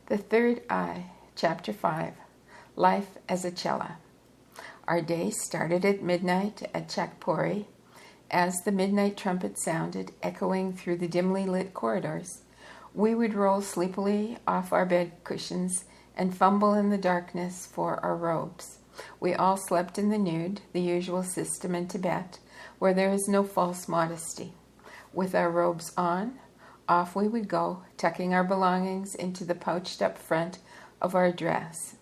The Third Eye, Chapter 5, Life as a Chela. Our day started at midnight at Chakpori. As the midnight trumpet sounded, echoing through the dimly lit corridors, we would roll sleepily off our bed cushions and fumble in the darkness for our robes. We all slept in the nude, the usual system in Tibet, where there is no false modesty. With our robes on, off we would go, tucking our belongings into the pouched up front of our dress.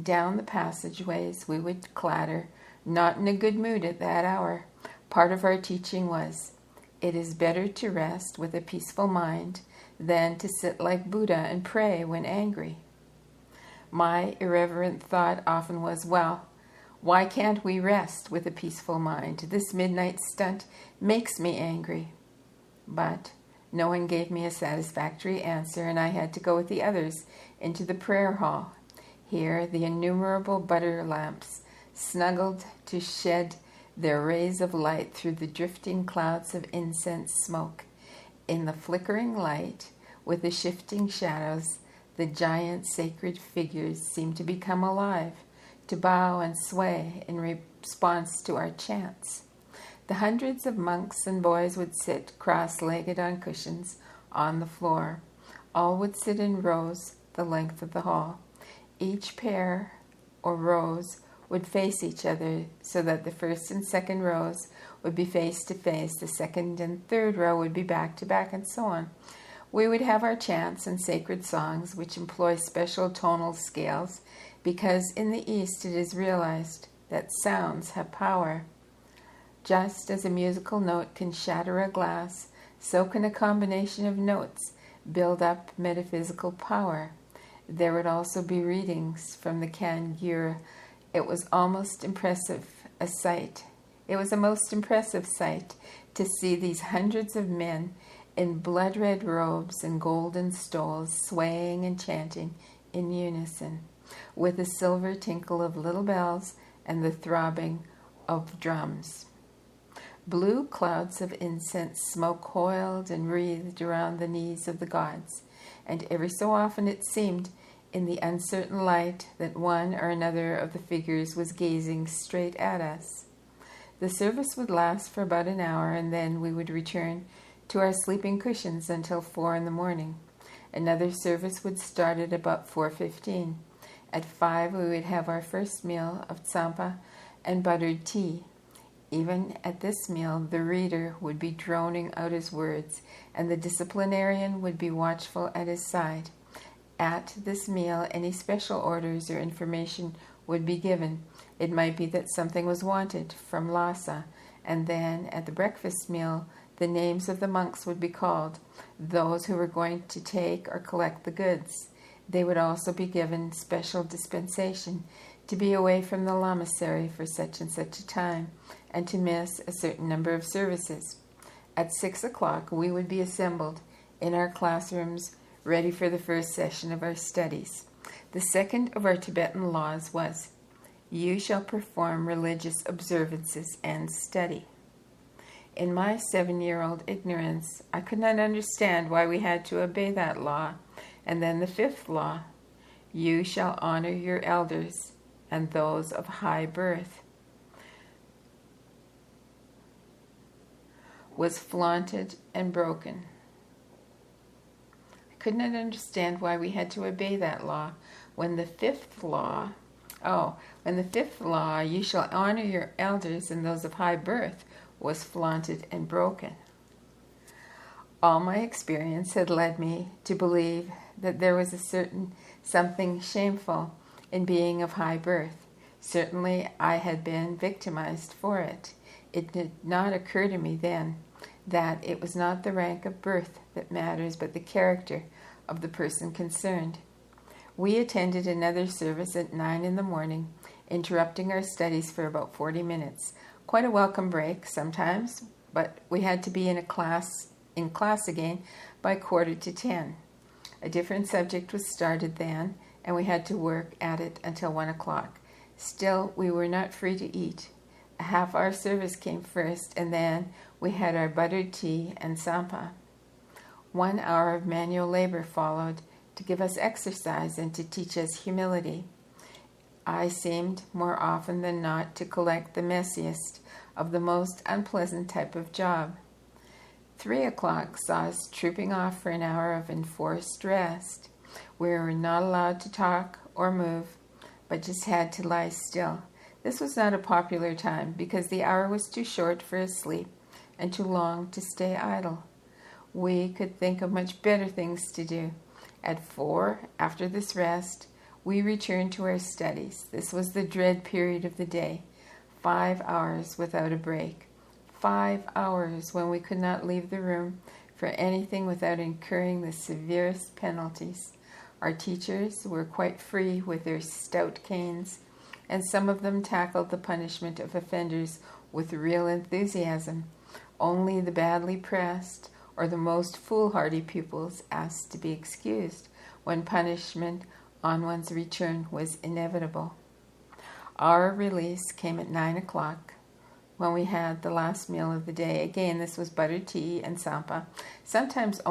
Down the passageways we would clatter, not in a good mood at that hour. Part of our teaching was, it is better to rest with a peaceful mind than to sit like Buddha and pray when angry. My irreverent thought often was, well, why can't we rest with a peaceful mind? This midnight stunt makes me angry. But no one gave me a satisfactory answer, and I had to go with the others into the prayer hall. Here the innumerable butter lamps snuggled to shed their rays of light through the drifting clouds of incense smoke. In the flickering light, with the shifting shadows, the giant sacred figures seemed to become alive, to bow and sway in response to our chants. The hundreds of monks and boys would sit cross-legged on cushions on the floor. All would sit in rows the length of the hall. Each pair or rows would face each other so that the first and second rows would be face to face, the second and third row would be back to back, and so on. We would have our chants and sacred songs, which employ special tonal scales, because in the East it is realized that sounds have power. Just as a musical note can shatter a glass, so can a combination of notes build up metaphysical power. There would also be readings from the Kangyur. It was a most impressive sight to see these hundreds of men in blood-red robes and golden stoles swaying and chanting in unison, with the silver tinkle of little bells and the throbbing of drums. Blue clouds of incense smoke coiled and wreathed around the knees of the gods, and every so often it seemed, in the uncertain light, that one or another of the figures was gazing straight at us. The service would last for about an hour, and then we would return to our sleeping cushions until 4 a.m. Another service would start at about 4:15. At 5 we would have our first meal of tsampa and buttered tea. Even at this meal, the reader would be droning out his words, and the disciplinarian would be watchful at his side. At this meal, any special orders or information would be given. It might be that something was wanted from Lhasa, and then at the breakfast meal, the names of the monks would be called, those who were going to take or collect the goods. They would also be given special dispensation to be away from the Lamasery for such and such a time, and to miss a certain number of services. At 6 o'clock, we would be assembled in our classrooms, ready for the first session of our studies. The second of our Tibetan laws was, you shall perform religious observances and study. In my 7-year-old ignorance, I could not understand why we had to obey that law. And then the 5th law, you shall honor your elders and those of high birth, was flaunted and broken. I could not understand why we had to obey that law when the fifth law, you shall honor your elders and those of high birth, was flaunted and broken. All my experience had led me to believe that there was something shameful in being of high birth. Certainly I had been victimized for it. It did not occur to me then that it was not the rank of birth that matters, but the character of the person concerned. We attended another service at 9 a.m, interrupting our studies for about 40 minutes. Quite a welcome break sometimes, but we had to be in class again by 9:45. A different subject was started then, and we had to work at it until 1 o'clock. Still, we were not free to eat. A half-hour service came first, and then we had our buttered tea and tsampa. 1 hour of manual labor followed, to give us exercise and to teach us humility. I seemed, more often than not, to collect the messiest of the most unpleasant type of job. 3 o'clock saw us trooping off for an hour of enforced rest. We were not allowed to talk or move, but just had to lie still. This was not a popular time because the hour was too short for a sleep and too long to stay idle. We could think of much better things to do. At 4, after this rest, we returned to our studies. This was the dread period of the day. 5 hours without a break. 5 hours when we could not leave the room for anything without incurring the severest penalties. Our teachers were quite free with their stout canes, and some of them tackled the punishment of offenders with real enthusiasm. Only the badly pressed or the most foolhardy pupils asked to be excused when punishment on one's return was inevitable. Our release came at 9 o'clock when we had the last meal of the day. Again, this was buttered tea and sampa. Sometimes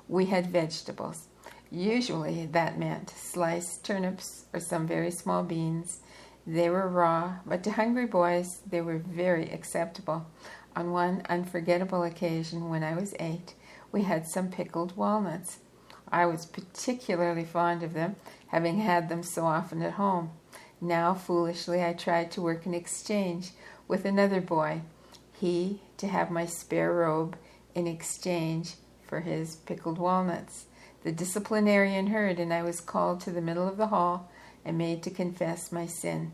we had vegetables. Usually that meant sliced turnips or some very small beans. They were raw, but to hungry boys they were very acceptable. On one unforgettable occasion when I was 8, we had some pickled walnuts. I was particularly fond of them, having had them so often at home. Now, foolishly, I tried to work an exchange with another boy, he to have my spare robe in exchange for his pickled walnuts. The disciplinarian heard, and I was called to the middle of the hall and made to confess my sin.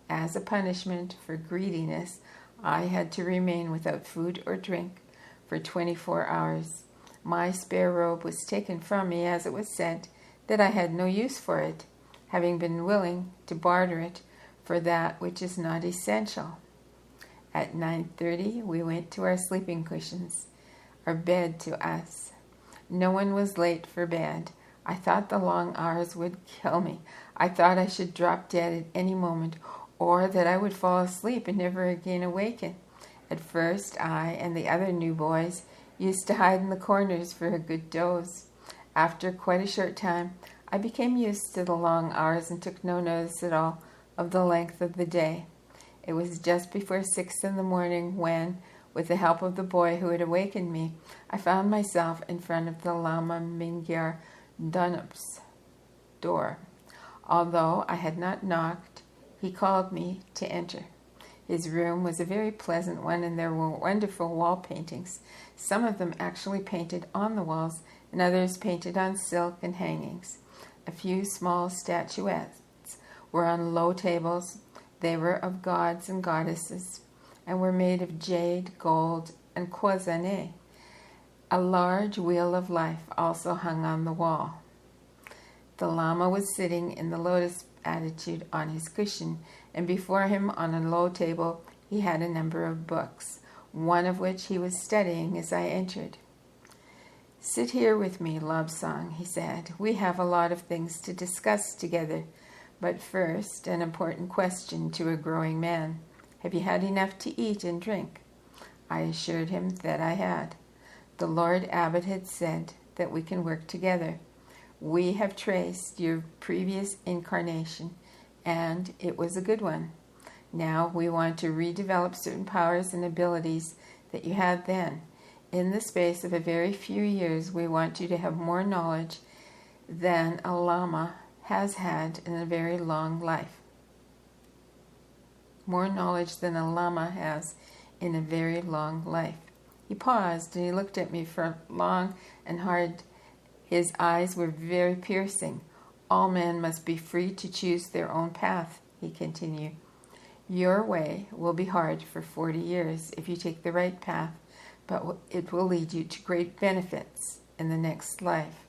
As a punishment for greediness, I had to remain without food or drink for 24 hours. My spare robe was taken from me, as it was said that I had no use for it, having been willing to barter it for that which is not essential. At 9:30, we went to our sleeping cushions, our bed to us. No one was late for bed. I thought the long hours would kill me. I thought I should drop dead at any moment, or that I would fall asleep and never again awaken. At first, I and the other new boys used to hide in the corners for a good doze. After quite a short time, I became used to the long hours and took no notice at all of the length of the day. It was just before 6 in the morning when, with the help of the boy who had awakened me, I found myself in front of the Lama Mingyar Dunup's door. Although I had not knocked, he called me to enter. His room was a very pleasant one, and there were wonderful wall paintings, some of them actually painted on the walls, and others painted on silk and hangings. A few small statuettes were on low tables. They were of gods and goddesses, and were made of jade, gold, and cloisonné. A large wheel of life also hung on the wall. The Lama was sitting in the lotus attitude on his cushion, and before him on a low table he had a number of books, one of which he was studying as I entered. "Sit here with me, Lobsang," he said. "We have a lot of things to discuss together. But first, an important question to a growing man. Have you had enough to eat and drink?" I assured him that I had. The Lord Abbot had said that we can work together. We have traced your previous incarnation, and it was a good one. Now we want to redevelop certain powers and abilities that you had then. In the space of a very few years, we want you to have more knowledge than a Lama has had in a very long life. More knowledge than a Lama has in a very long life. He paused and he looked at me for long and hard. His eyes were very piercing. "All men must be free to choose their own path," he continued. "Your way will be hard for 40 years if you take the right path, but it will lead you to great benefits in the next life.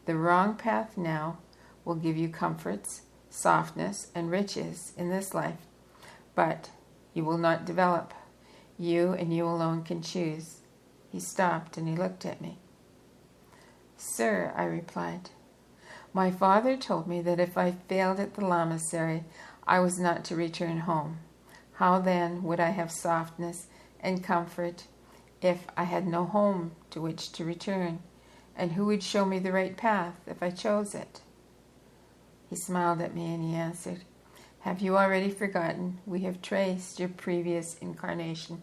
The wrong path now will give you comforts, softness, and riches in this life, but you will not develop. You and you alone can choose." He stopped and he looked at me. "Sir," I replied, "my father told me that if I failed at the Lamasery, I was not to return home. How then would I have softness and comfort if I had no home to which to return? And who would show me the right path if I chose it? He smiled at me and he answered, have you already forgotten? We have traced your previous incarnation.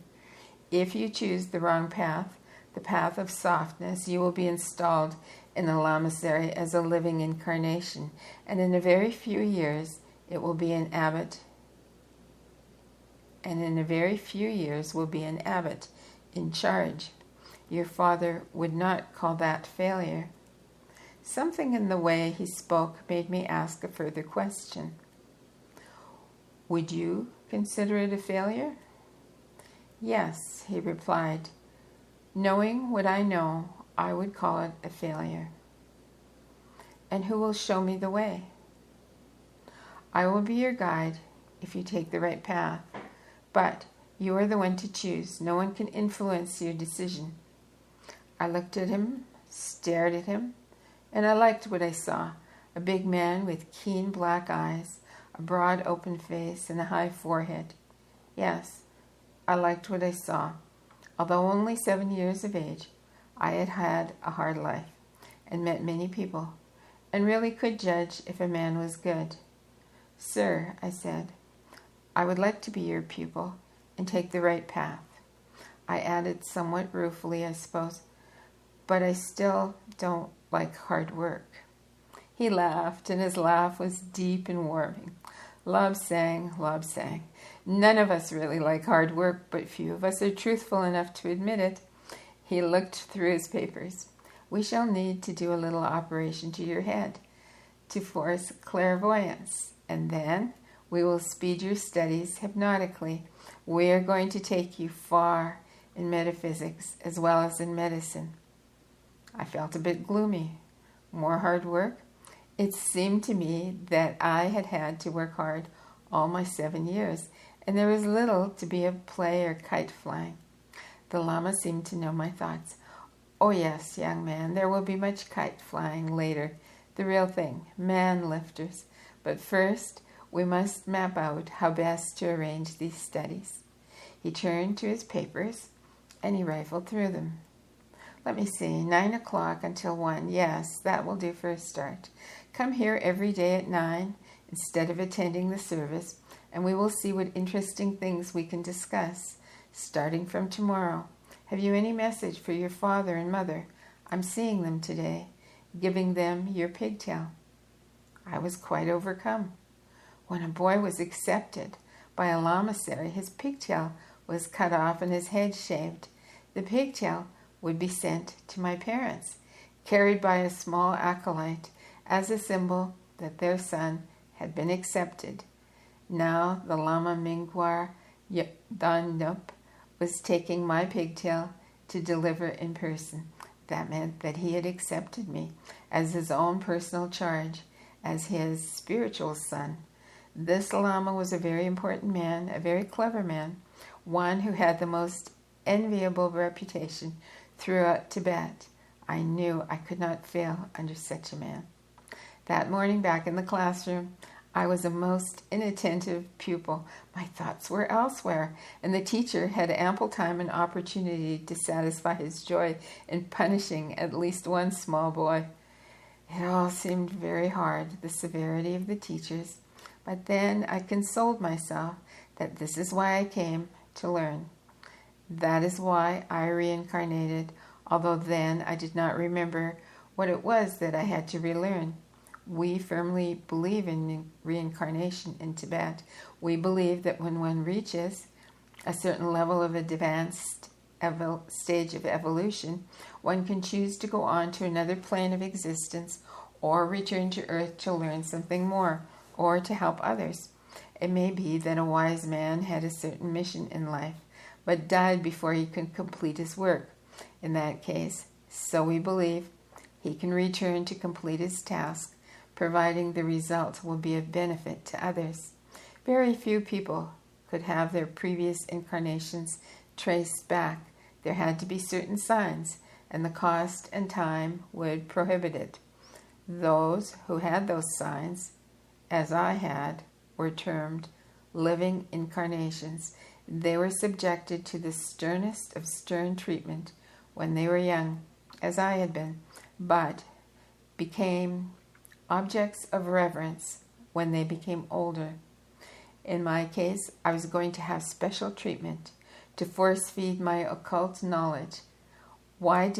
If you choose the wrong path, the path of softness, you will be installed in the Lamasery as a living incarnation, and in a very few years it will be an abbot. And in a very few years will be an abbot in charge. Your father would not call that failure. Something in the way he spoke made me ask a further question. Would you consider it a failure? Yes, he replied. Knowing what I know, I would call it a failure. And who will show me the way? I will be your guide if you take the right path, but you are the one to choose. No one can influence your decision. I looked at him, stared at him, and I liked what I saw. A big man with keen black eyes, a broad open face, and a high forehead. Yes, I liked what I saw. Although only 7 years of age, I had had a hard life and met many people, and really could judge if a man was good. Sir, I said, I would like to be your pupil and take the right path. I added somewhat ruefully, I suppose, but I still don't like hard work. He laughed, and his laugh was deep and warming. Lobsang, Lobsang. None of us really like hard work, but few of us are truthful enough to admit it. He looked through his papers. We shall need to do a little operation to your head to force clairvoyance, and then we will speed your studies hypnotically. We are going to take you far in metaphysics as well as in medicine. I felt a bit gloomy. More hard work? It seemed to me that I had had to work hard all my 7 years, and there was little to be of play or kite flying. The Lama seemed to know my thoughts. Oh yes, young man, there will be much kite flying later. The real thing, man lifters. But first, we must map out how best to arrange these studies. He turned to his papers, and he rifled through them. Let me see, 9 o'clock until 1. Yes, that will do for a start. Come here every day at 9 instead of attending the service, and we will see what interesting things we can discuss, starting from tomorrow. Have you any message for your father and mother? I'm seeing them today, giving them your pigtail. I was quite overcome. When a boy was accepted by a lamasery, his pigtail was cut off and his head shaved. The pigtail would be sent to my parents, carried by a small acolyte, as a symbol that their son had been accepted. Now the Lama Mingwar Dandup was taking my pigtail to deliver in person. That meant that he had accepted me as his own personal charge, as his spiritual son. This Lama was a very important man, a very clever man, one who had the most enviable reputation throughout Tibet. I knew I could not fail under such a man. That morning back in the classroom, I was a most inattentive pupil. My thoughts were elsewhere, and the teacher had ample time and opportunity to satisfy his joy in punishing at least one small boy. It all seemed very hard, the severity of the teachers, but then I consoled myself that this is why I came to learn. That is why I reincarnated, although then I did not remember what it was that I had to relearn. We firmly believe in reincarnation in Tibet. We believe that when one reaches a certain level of advanced stage of evolution, one can choose to go on to another plane of existence or return to Earth to learn something more or to help others. It may be that a wise man had a certain mission in life, but died before he could complete his work. In that case, so we believe, he can return to complete his task, providing the result will be of benefit to others. Very few people could have their previous incarnations traced back. There had to be certain signs, and the cost and time would prohibit it. Those who had those signs, as I had, were termed living incarnations. They were subjected to the sternest of stern treatment when they were young, as I had been. but became objects of reverence when they became older. In my case, I was going to have special treatment to force feed my occult knowledge. Why?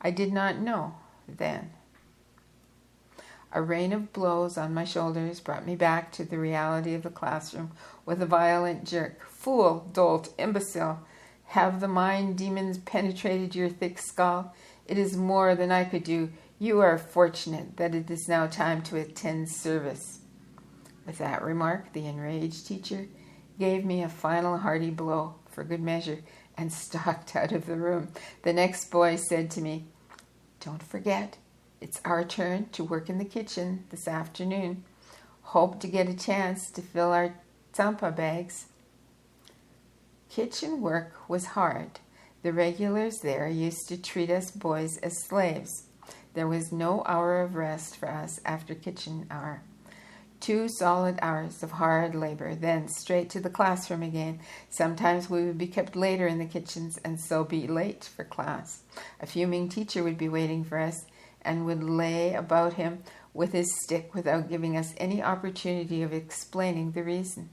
I did not know then. A rain of blows on my shoulders brought me back to the reality of the classroom with a violent jerk. Fool, dolt, imbecile, have the mind demons penetrated your thick skull? It is more than I could do. You are fortunate that it is now time to attend service. With that remark, the enraged teacher gave me a final hearty blow for good measure and stalked out of the room. The next boy said to me, "Don't forget, it's our turn to work in the kitchen this afternoon. Hope to get a chance to fill our tsampa bags." Kitchen work was hard. The regulars there used to treat us boys as slaves. There was no hour of rest for us after kitchen hour. 2 solid hours of hard labor, then straight to the classroom again. Sometimes we would be kept later in the kitchens and so be late for class. A fuming teacher would be waiting for us and would lay about him with his stick without giving us any opportunity of explaining the reason.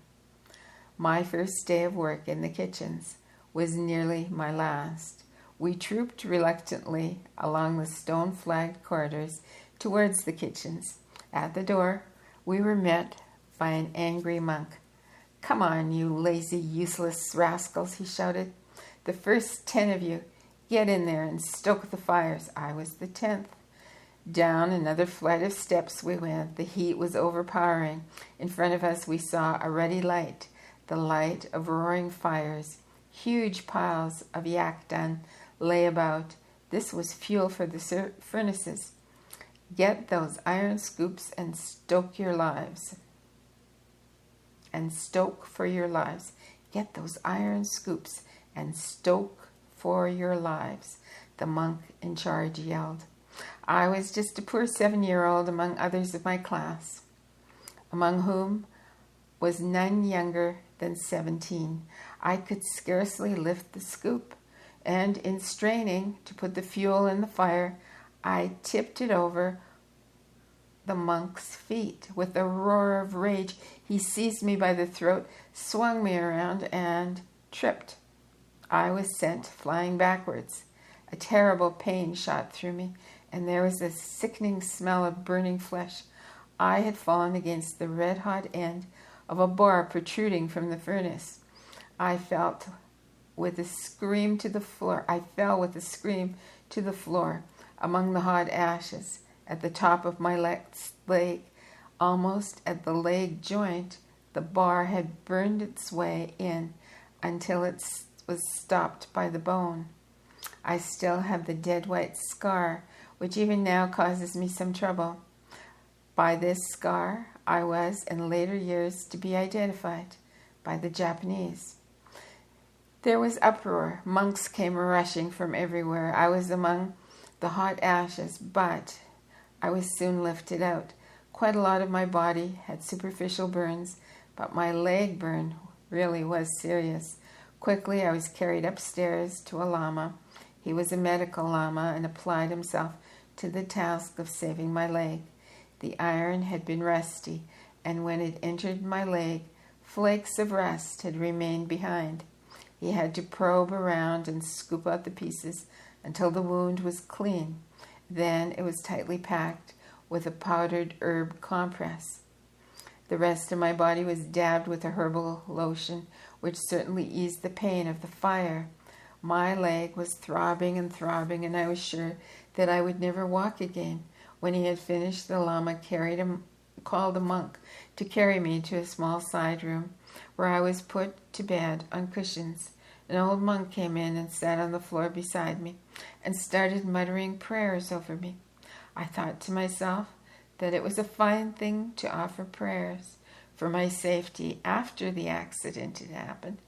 My first day of work in the kitchens was nearly my last. We trooped reluctantly along the stone-flagged corridors towards the kitchens. At the door, we were met by an angry monk. "Come on, you lazy, useless rascals," he shouted. "The first 10 of you, get in there and stoke the fires." I was the 10th. Down another flight of steps we went. The heat was overpowering. In front of us we saw a ruddy light, the light of roaring fires. Huge piles of yak dung lay about. This was fuel for the furnaces. "Get those iron scoops and stoke your lives." And stoke for your lives. "Get those iron scoops and stoke for your lives," the monk in charge yelled. I was just a poor 7-year-old among others of my class, among whom was none younger than 17. I could scarcely lift the scoop, and in straining to put the fuel in the fire, I tipped it over the monk's feet. With a roar of rage, he seized me by the throat, swung me around, and tripped. I was sent flying backwards. A terrible pain shot through me, and there was a sickening smell of burning flesh. I had fallen against the red-hot end of a bar protruding from the furnace. I fell with a scream to the floor among the hot ashes. At the top of my left leg, almost at the leg joint, the bar had burned its way in until it was stopped by the bone. I still have the dead white scar, which even now causes me some trouble. By this scar, I was in later years to be identified by the Japanese. There was uproar. Monks came rushing from everywhere. I was among the hot ashes, but I was soon lifted out. Quite a lot of my body had superficial burns, but my leg burn really was serious. Quickly, I was carried upstairs to a lama. He was a medical lama and applied himself to the task of saving my leg. The iron had been rusty, and when it entered my leg, flakes of rust had remained behind. He had to probe around and scoop out the pieces until the wound was clean. Then it was tightly packed with a powdered herb compress. The rest of my body was dabbed with a herbal lotion, which certainly eased the pain of the fire. My leg was throbbing, and I was sure that I would never walk again. When he had finished, the Lama called a monk to carry me to a small side room, where I was put to bed on cushions. An old monk came in and sat on the floor beside me and started muttering prayers over me. I thought to myself that it was a fine thing to offer prayers for my safety after the accident had happened.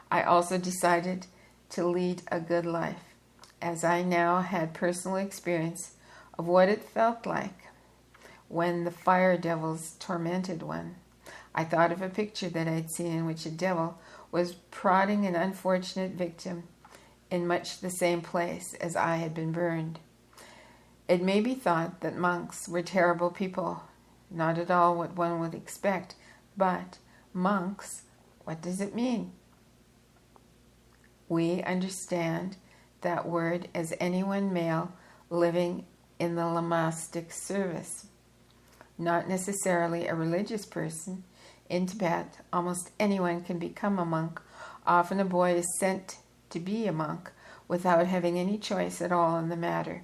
I also decided to lead a good life, as I now had personal experience of what it felt like when the fire devils tormented one. I thought of a picture that I'd seen in which a devil was prodding an unfortunate victim in much the same place as I had been burned. It may be thought that monks were terrible people, not at all what one would expect, but monks, what does it mean? We understand that word as anyone male living in the Lamastic service, not necessarily a religious person. In Tibet, almost anyone can become a monk. Often a boy is sent to be a monk without having any choice at all in the matter.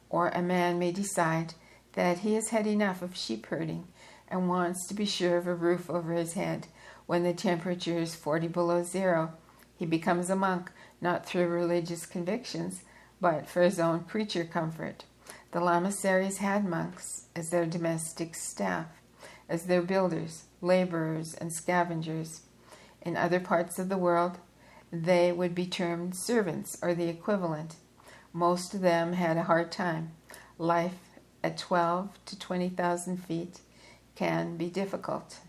Or a man may decide that he has had enough of sheep herding and wants to be sure of a roof over his head when the temperature is 40 below zero. He becomes a monk, not through religious convictions, but for his own creature comfort. The Lamaseries had monks as their domestic staff, as their builders, laborers, and scavengers. In other parts of the world, they would be termed servants or the equivalent. Most of them had a hard time. Life at 12 to 20,000 feet can be difficult.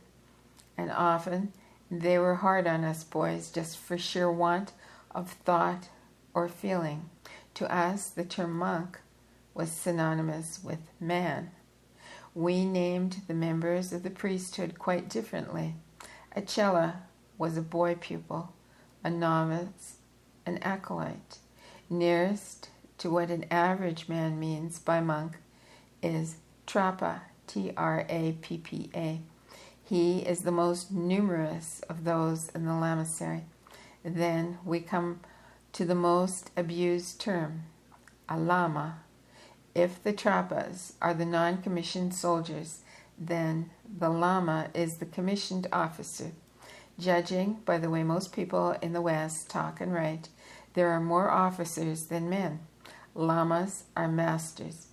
And often they were hard on us boys just for sheer want of thought or feeling. To us, the term monk was synonymous with man. We named the members of the priesthood quite differently. A Chela was a boy pupil, a novice, an acolyte. Nearest to what an average man means by monk is trappa, Trappa. He is the most numerous of those in the Lamasery. Then we come to the most abused term, a lama. If the trappas are the non-commissioned soldiers, then the lama is the commissioned officer. Judging by the way most people in the West talk and write, there are more officers than men. Lamas are masters,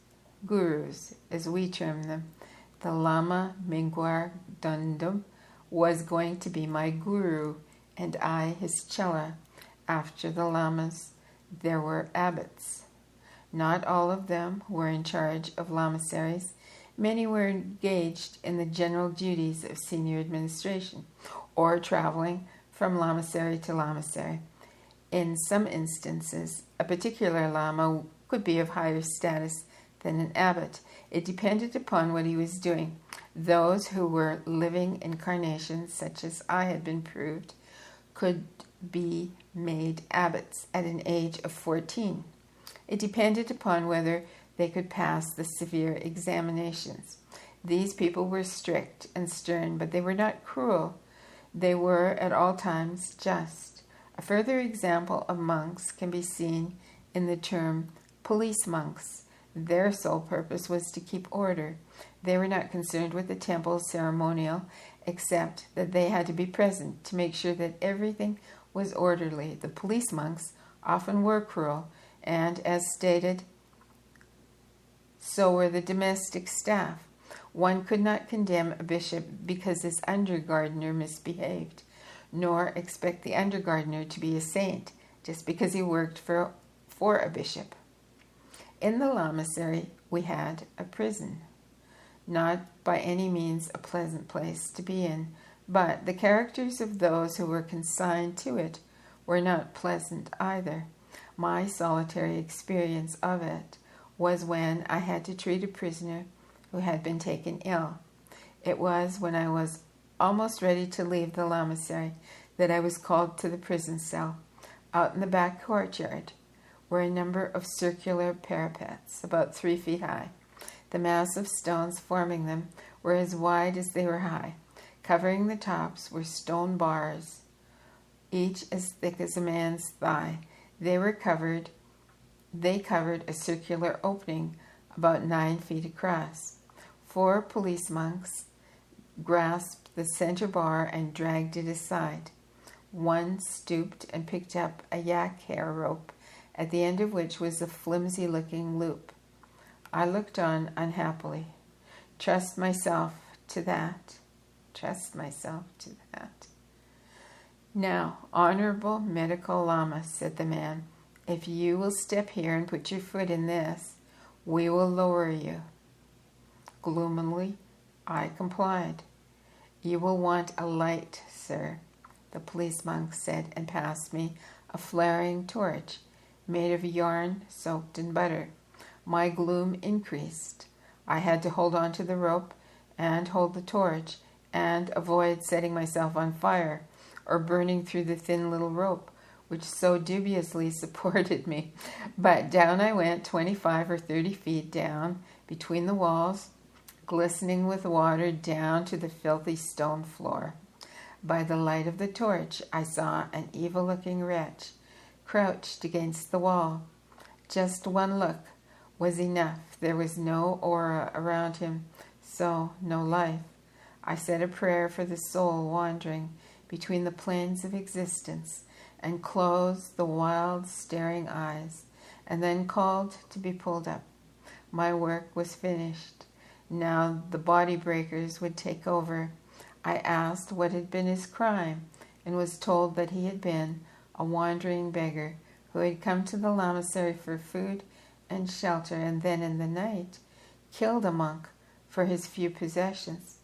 gurus, as we term them. The Lama Mingwar Dundum was going to be my guru, and I his Chela. After the lamas, there were abbots. Not all of them were in charge of lamaseries. Many were engaged in the general duties of senior administration, or traveling from lamasery to lamasery. In some instances, a particular lama could be of higher status than an abbot. It depended upon what he was doing. Those who were living incarnations, such as I had been proved, could be made abbots at an age of 14. It depended upon whether they could pass the severe examinations. These people were strict and stern, but they were not cruel. They were at all times just. A further example of monks can be seen in the term police monks. Their sole purpose was to keep order. They were not concerned with the temple ceremonial, except that they had to be present to make sure that everything was orderly. The police monks often were cruel, and as stated, so were the domestic staff. One could not condemn a bishop because his undergardener misbehaved, nor expect the undergardener to be a saint just because he worked for a bishop. In the Lamasery, we had a prison. Not by any means a pleasant place to be in, but the characters of those who were consigned to it were not pleasant either. My solitary experience of it was when I had to treat a prisoner who had been taken ill. It was when I was almost ready to leave the Lamasery that I was called to the prison cell. Out in the back courtyard were a number of circular parapets, about 3 feet high. The massive stones forming them were as wide as they were high. Covering the tops were stone bars, each as thick as a man's thigh. They covered a circular opening about 9 feet across. 4 police monks grasped the center bar and dragged it aside. One stooped and picked up a yak hair rope, at the end of which was a flimsy-looking loop. I looked on unhappily. Trust myself to that. Now, Honorable Medical Lama, said the man, if you will step here and put your foot in this, we will lower you. Gloomily, I complied. You will want a light, sir, the police monk said, and passed me a flaring torch. made of yarn soaked in butter. My gloom increased. I had to hold on to the rope and hold the torch and avoid setting myself on fire or burning through the thin little rope, which so dubiously supported me. But down I went, 25 or 30 feet down, between the walls, glistening with water, down to the filthy stone floor. By the light of the torch, I saw an evil-looking wretch crouched against the wall. Just one look was enough. There was no aura around him, so no life. I said a prayer for the soul wandering between the planes of existence and closed the wild, staring eyes, and then called to be pulled up. My work was finished. Now the body breakers would take over. I asked what had been his crime and was told that he had been a wandering beggar who had come to the Lamasery for food and shelter, and then in the night killed a monk for his few possessions.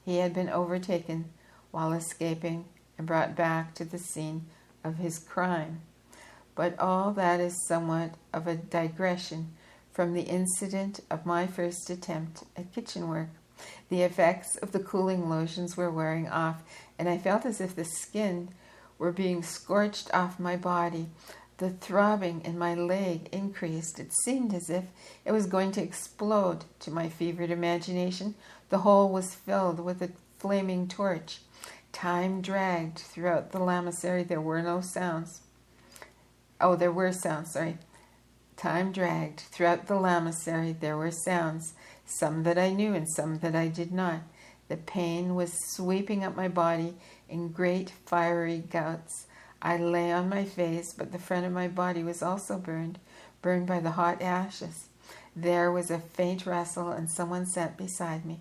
He had been overtaken while escaping and brought back to the scene of his crime. But all that is somewhat of a digression from the incident of my first attempt at kitchen work. The effects of the cooling lotions were wearing off, and I felt as if the skin were being scorched off my body. The throbbing in my leg increased. It seemed as if it was going to explode. To my fevered imagination, the hole was filled with a flaming torch. Time dragged throughout the Lamasery. There were no sounds. Oh, there were sounds, sorry. Time dragged throughout the Lamasery. There were sounds, some that I knew and some that I did not. The pain was sweeping up my body in great fiery gouts. I lay on my face, but the front of my body was also burned by the hot ashes. There was a faint rustle, and someone sat beside me,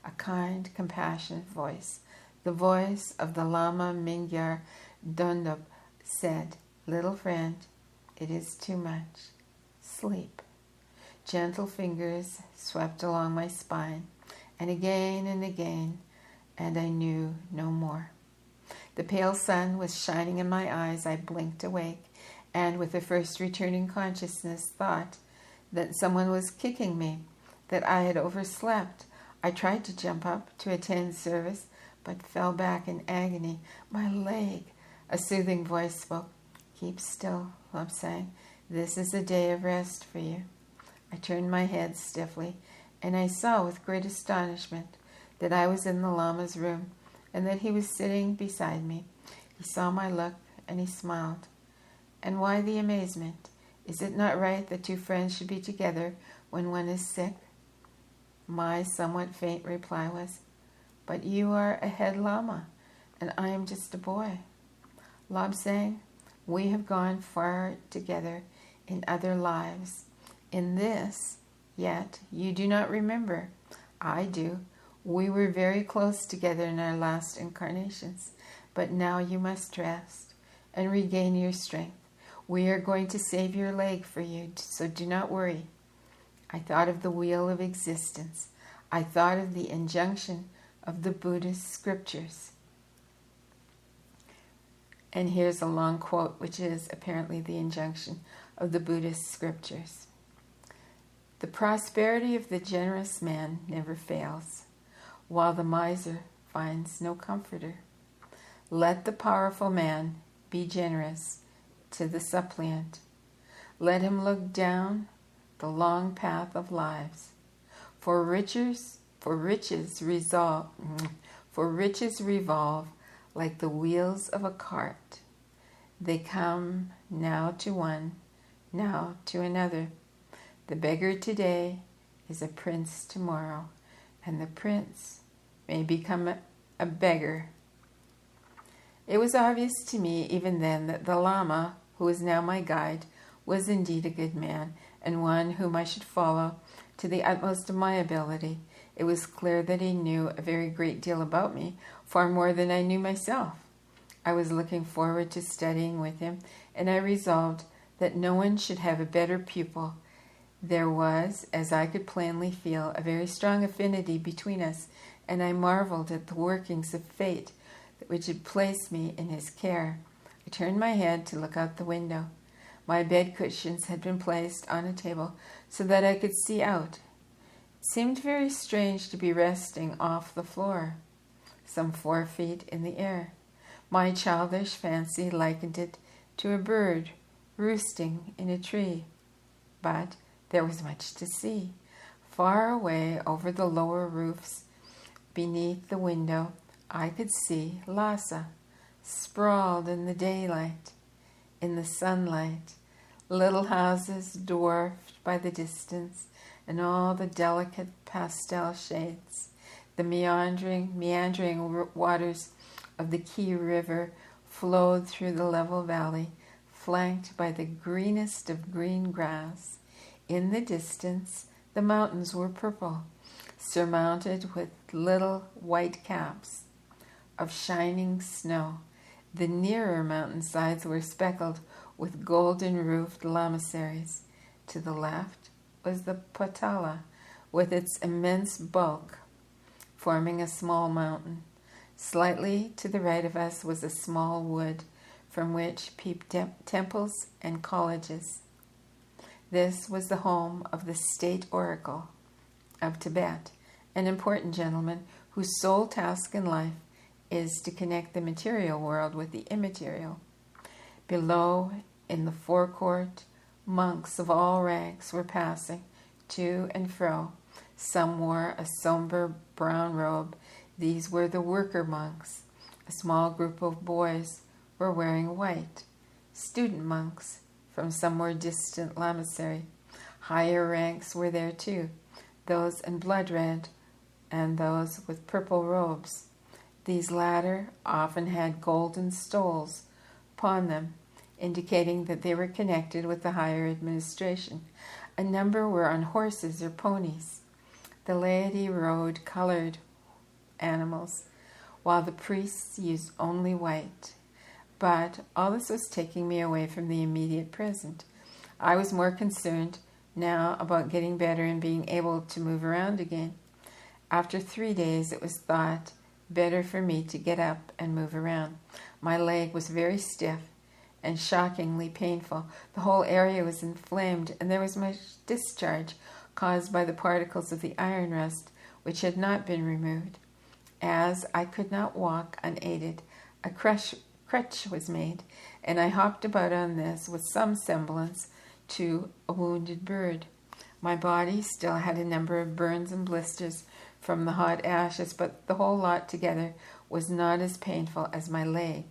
a kind, compassionate voice. The voice of the Lama Mingyar Dundop said, "Little friend, it is too much. Sleep." Gentle fingers swept along my spine, and again, and I knew no more. The pale sun was shining in my eyes. I blinked awake, and with the first returning consciousness, thought that someone was kicking me, that I had overslept. I tried to jump up to attend service, but fell back in agony. My leg, a soothing voice spoke. "Keep still, Lobsang. This is a day of rest for you." I turned my head stiffly, and I saw with great astonishment that I was in the Lama's room, and that he was sitting beside me. He saw my look, and he smiled. And why the amazement? Is it not right that two friends should be together when one is sick? My somewhat faint reply was, "But you are a head Lama, and I am just a boy. Lobsang, we have gone far together in other lives. In this, yet you do not remember. I do. We were very close together in our last incarnations, but now you must rest and regain your strength. We are going to save your leg for you, so do not worry." I thought of the wheel of existence. I thought of the injunction of the Buddhist scriptures. And here's a long quote, which is apparently the injunction of the Buddhist scriptures. "The prosperity of the generous man never fails, while the miser finds no comforter. Let the powerful man be generous to the suppliant. Let him look down the long path of lives. For riches revolve like the wheels of a cart. They come now to one, now to another. The beggar today is a prince tomorrow, and the prince may become a beggar." It was obvious to me even then that the Lama, who was now my guide, was indeed a good man, and one whom I should follow to the utmost of my ability. It was clear that he knew a very great deal about me, far more than I knew myself. I was looking forward to studying with him, and I resolved that no one should have a better pupil. There was, as I could plainly feel, a very strong affinity between us, and I marveled at the workings of fate which had placed me in his care. I turned my head to look out the window. My bed cushions had been placed on a table so that I could see out. It seemed very strange to be resting off the floor, some 4 feet in the air. My childish fancy likened it to a bird roosting in a tree. But there was much to see. Far away over the lower roofs, beneath the window, I could see Lhasa, sprawled in the daylight, in the sunlight, little houses dwarfed by the distance and all the delicate pastel shades. The meandering waters of the Key River flowed through the level valley, flanked by the greenest of green grass. In the distance, the mountains were purple, surmounted with little white caps of shining snow. The nearer mountainsides were speckled with golden-roofed lamaseries. To the left was the Potala, with its immense bulk, forming a small mountain. Slightly to the right of us was a small wood, from which peeped temples and colleges. This was the home of the state oracle of Tibet, an important gentleman whose sole task in life is to connect the material world with the immaterial. Below, in the forecourt, monks of all ranks were passing to and fro. Some wore a somber brown robe. These were the worker monks. A small group of boys were wearing white. Student monks from some more distant lamasery. Higher ranks were there too, those in blood red and those with purple robes. These latter often had golden stoles upon them, indicating that they were connected with the higher administration. A number were on horses or ponies. The laity rode colored animals, while the priests used only white. But all this was taking me away from the immediate present. I was more concerned now about getting better and being able to move around again. After 3 days, it was thought better for me to get up and move around. My leg was very stiff and shockingly painful. The whole area was inflamed, and there was much discharge caused by the particles of the iron rust, which had not been removed. As I could not walk unaided, a crutch was made, and I hopped about on this with some semblance to a wounded bird. My body still had a number of burns and blisters from the hot ashes, but the whole lot together was not as painful as my leg.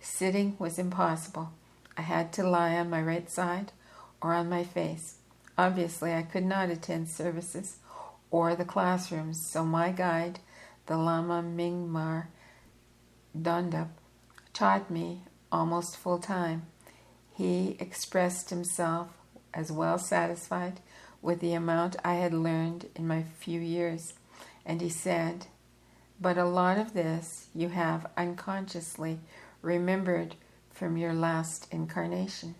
Sitting was impossible. I had to lie on my right side or on my face. Obviously, I could not attend services or the classrooms, so my guide, the Lama Mingmar Dondup, taught me almost full time. He expressed himself as well satisfied with the amount I had learned in my few years, and he said, "But a lot of this you have unconsciously remembered from your last incarnation."